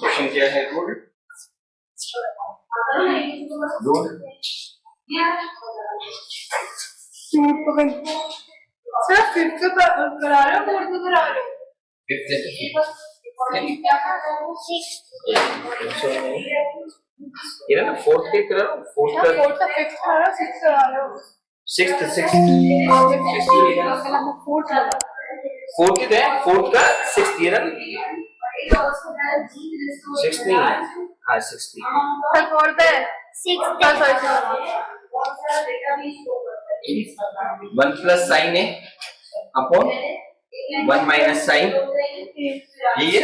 Question क्या है? Root sir fifth करा रहे हो फोर्थ करा रहे हो? ये ना फोर्थ के करा रहा हूँ, फोर्थ का फिफ्थ करा रहे हो, सिक्स्थ करा रहे हो? सिक्स्थ फोर्थ की है, फोर्थ का सिक्स्थ ये ना सिक्स्थ नहीं है, हाँ सिक्स्थ सर फोर्थ है, सिक्स्थ का सॉरी 1 प्लस साइन है अपॉन 1 माइनस साइन, यही है।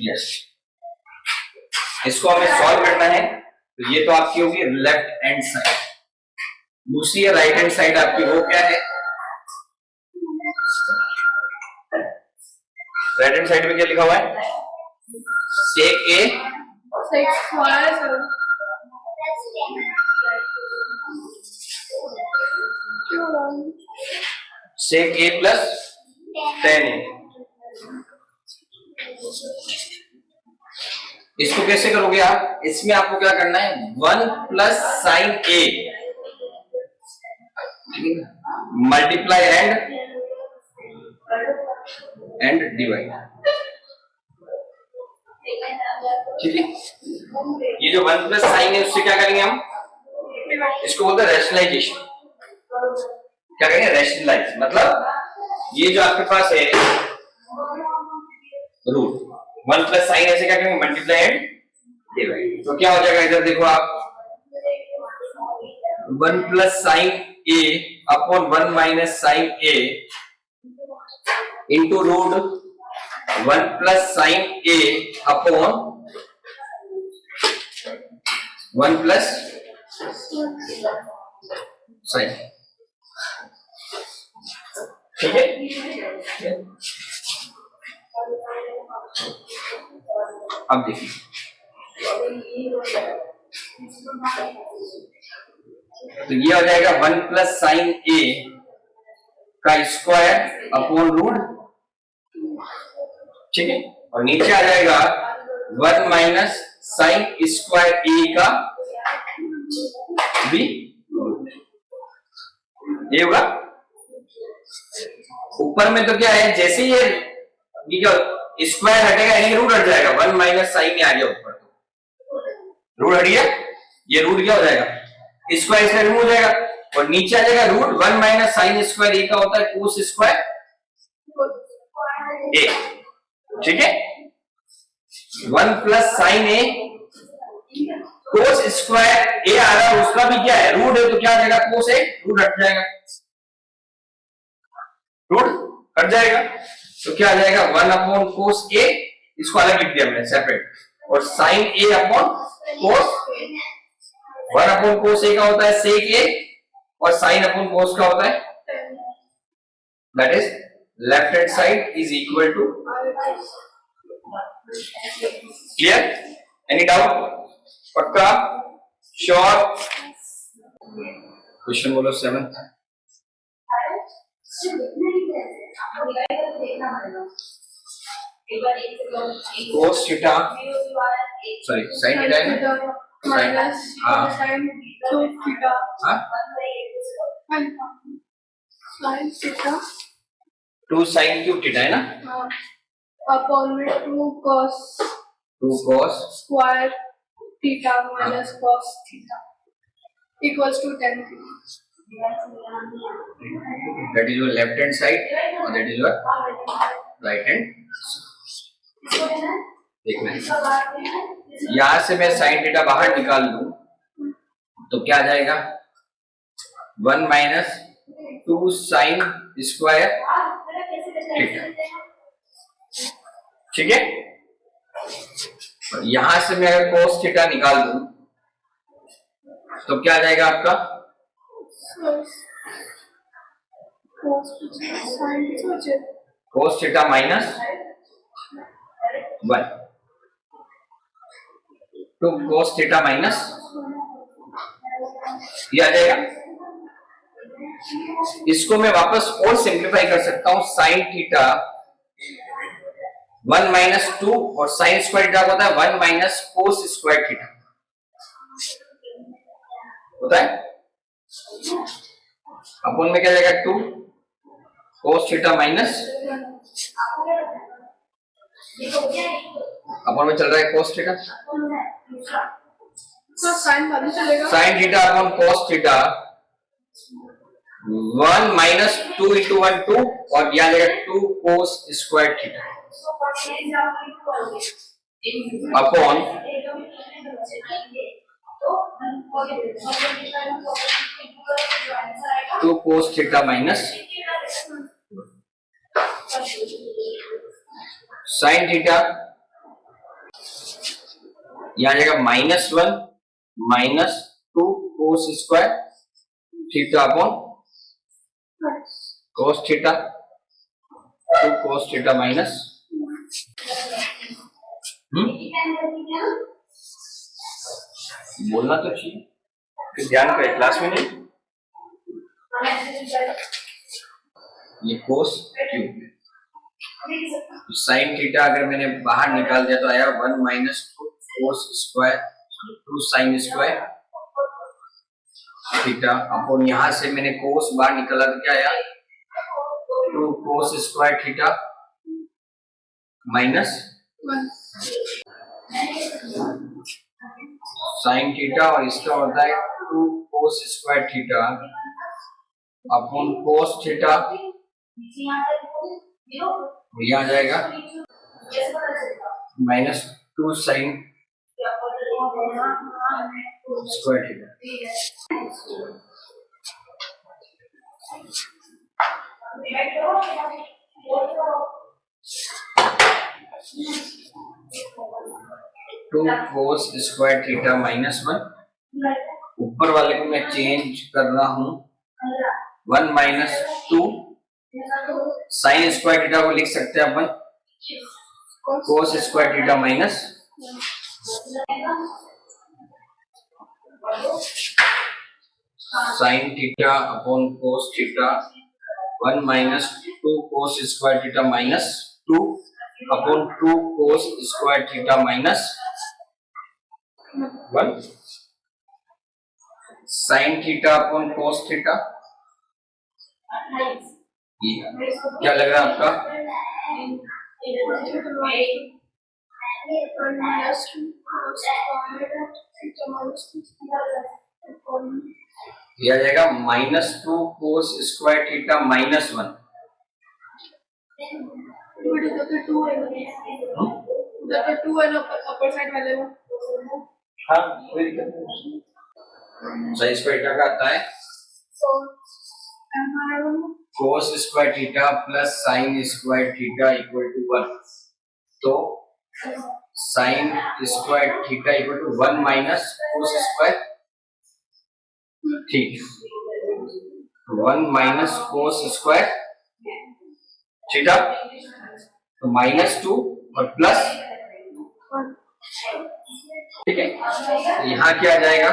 यस, इसको हमें सॉल्व करना है। तो ये तो आपकी होगी लेफ्ट हैंड साइड, दूसरी राइट हैंड साइड आपकी वो क्या है? राइट हैंड साइड में क्या लिखा हुआ है? सेक ए सेक ए प्लस 10 ए। इसको कैसे करोगे आप? इसमें आपको क्या करना है? 1 plus sign A multiply and divide, ठीक है। ये जो 1 प्लस साइन है उससे क्या करेंगे हम? इसको बोलते हैं रैशनलाइजेशन। क्या करेंगे? रैशनलाइज, मतलब ये जो आपके पास है रूट 1 प्लस साइन ऐसे क्या करेंगे? Multiply and divide. तो क्या हो जाएगा? इधर देखो आप, 1 प्लस साइन ए अपॉन 1 माइनस साइन ए इंटू रूट 1 प्लस साइन ए अपॉन 1 प्लस साइन, ठीक है। अब देखिए, तो ये हो जाएगा 1 प्लस साइन ए का स्क्वायर अपॉन रूट, ठीक है। और नीचे आ जाएगा 1 माइनस साइन स्क्वायर ए का भी, ये होगा। ऊपर में तो क्या है? जैसे ये स्क्वायर हटेगा यानी रूट हट जाएगा। 1 माइनस साइन आ गया ऊपर, तो रूट हट गया, ये रूट क्या हो जाएगा? स्क्वायर इसमें रिमूव हो जाएगा और नीचे आ जाएगा रूट 1 माइनस साइन स्क्वायर ए का होता है कोस स्क्वायर ए, ठीक है। 1 प्लस साइन ए कोस स्क्वायर ए आ रहा है, उसका भी क्या है? रूट है, तो क्या आ जाएगा? कोस ए, रूट हट जाएगा, रूट हट जाएगा, तो क्या आ जाएगा? 1 अपॉन कोस ए, इसको अलग लिख दिया मैंने सेपरेट, और साइन ए अपॉन कोस। 1 अपॉन कोस ए का होता है सेक ए और साइन अपॉन कोस का होता है, that is left hand side is equal to. Clear? Any doubt? पक्का? श्योर? क्वेश्चन बोलो 7। Cos theta, sorry sine theta है ना, माइनस साइन थीटा, हां sine theta 2 sine cube theta है ना, हां, अपॉन में 2 cos square theta minus cos theta equals to 10 theta. That is your left hand side और that is your right hand। देखना, यहां से मैं साइन थीटा बाहर निकाल दूं तो क्या आ जाएगा? 1 माइनस 2 साइन स्क्वायर थीटा, ठीक है। और यहां से मैं अगर कोस थीटा निकाल दूं तो क्या आ जाएगा आपका? Cos theta minus 1 two cos theta minus, ये आ जाएगा। इसको मैं वापस और सिंप्लीफाई कर सकता हूं, साइन थीटा 1 माइनस 2 और साइन स्क्वायर थीटा होता है 1 माइनस कोस स्क्वायर थीटा होता है। अपन में क्या जाएगा 2 कोस थीटा माइनस अपन में चल रहा है कोस थीटा, तो साइन बाद में चलेगा। Sign theta upon cos theta 1 minus 2 into 1 2 और यहां जाएगा 2 कोस स्क्वायर थीटा अपॉन 2 कोस थीटा माइनस साइन थीटा, यहां जाएगा -1 minus 2 cos square theta upon cos theta 2 कोस थीटा माइनस बोलना तो चाहिए कि ध्यान करें क्लास में नहीं। ये कोस क्यूब साइन थीटा अगर मैंने बाहर निकाल दिया तो आया 1 minus 2 cos square 2 sine square theta upon यहां से मैंने कोस बाहर निकाला तो क्या आया 2 cos square theta minus sine theta और इसका होता है 2 cos square theta upon cos theta यहाँ जाएगा -2 sine square theta. Two cos square theta -1 ऊपर वाले को मैं चेंज कर रहा हूं 1 माइनस 2 साइन स्क्वायर थीटा को लिख सकते हैं अपन cos square theta minus sine theta upon cos theta 1 minus 2 cos square theta minus 2 upon 2 cos square theta minus 1 sine theta upon cos theta. क्या लग रहा है आपका? यह आ जाएगा -2 cos square theta -1 upper side वाले में हाँ कोई दिक्कत नहीं। साइन स्क्वायर थीटा का आता है cos square theta plus sine square theta equal to 1 तो sine square theta equal to 1 minus cos square theta 1 minus cos square theta तो -2 और प्लस ठीक है। यहाँ क्या आ जाएगा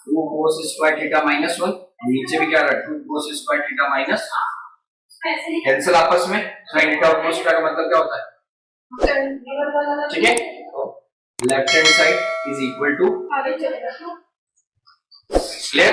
2 कोस स्क्वायर थीटा -1 नीचे भी क्या रहा 2 cos square theta minus cancel आपस में साइन थीटा और कोस थीटा का मतलब क्या होता है ठीक है। Left hand side is equal to clear.